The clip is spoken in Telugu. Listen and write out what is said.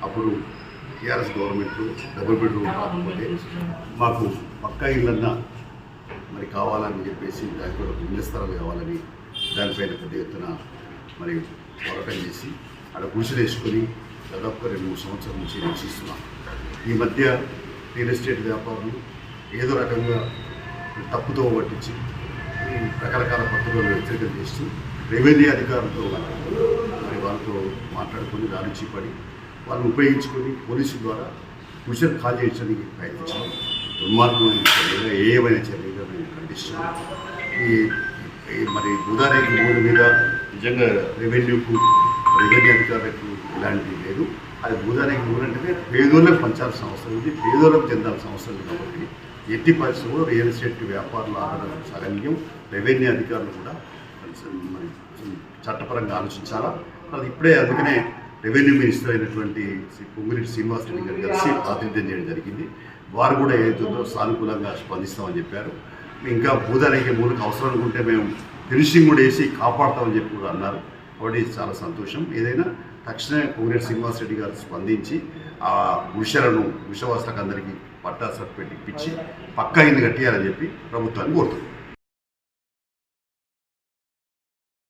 అప్పుడు టీఆర్ఎస్ గవర్నమెంట్లో డబుల్ బెడ్రూమ్ కాకపోతే మాకు పక్కా ఇళ్ళన్నా మరి కావాలని చెప్పేసి దానికి కూడా ఇళ్ల స్థలాలు కావాలని దానిపైన పెద్ద ఎత్తున మరి పోరాటం చేసి అక్కడ గుడిసెలు వేసుకొని దాదాపుగా 2-3 సంవత్సరాల నుంచి నివసిస్తున్నాం. ఈ మధ్య రియల్ ఎస్టేట్ వ్యాపారులు ఏదో రకంగా తప్పుతో పట్టించి రకరకాల పద్ధతులను హెచ్చరికలు చేస్తూ రెవెన్యూ అధికారులతో మరి వాళ్ళతో మాట్లాడుకొని రానిచ్చి పడి వాళ్ళని ఉపయోగించుకొని పోలీసుల ద్వారా గుడిసెలు ఖాళీ చేయడానికి ప్రయత్నించాం. దుర్మార్గమైన చర్యగా ఏమైనా చర్యగా మేము ఖండిస్తున్నాం. ఈ మరి ఉదాహరణకి మూడు మీద నిజంగా రెవెన్యూ అధికారులకు ఇలాంటివి లేదు. అది ఉదాహరణకి మూడు అంటే పేదోళ్ళకి పంచాల్సిన అవసరం ఉంది, పేదోళ్ళకు చెందాల్సిన అవసరం ఉంది. కాబట్టి ఎట్టి పరిస్థితుల్లో రియల్ ఎస్టేట్ వ్యాపారుల ఆదరణ సాగల్యం రెవెన్యూ అధికారులు కూడా మరి చట్టపరంగా ఆలోచించాలా. అది ఇప్పుడే అందుకనే రెవెన్యూ మినిస్టర్ అయినటువంటి పొంగులేటి శ్రీనివాసరెడ్డి గారు కలిసి ప్రాతినిధ్యం చేయడం జరిగింది. వారు కూడా ఏదైతుందో సానుకూలంగా స్పందిస్తామని చెప్పారు. ఇంకా భూదానికి మూలకు అవసరం అనుకుంటే మేము ఫినిషింగ్ కూడా వేసి కాపాడుతామని చెప్పి కూడా అన్నారు. కాబట్టి చాలా సంతోషం. ఏదైనా తక్షణమే పొంగులేటి శ్రీనివాసరెడ్డి గారు స్పందించి ఆ గుడిసెవాసులకు అందరికీ పట్టా సర్టిఫికేట్ ఇప్పించి పక్కా ఇల్లు కట్టియాలని చెప్పి ప్రభుత్వాన్ని కోరుతున్నాం.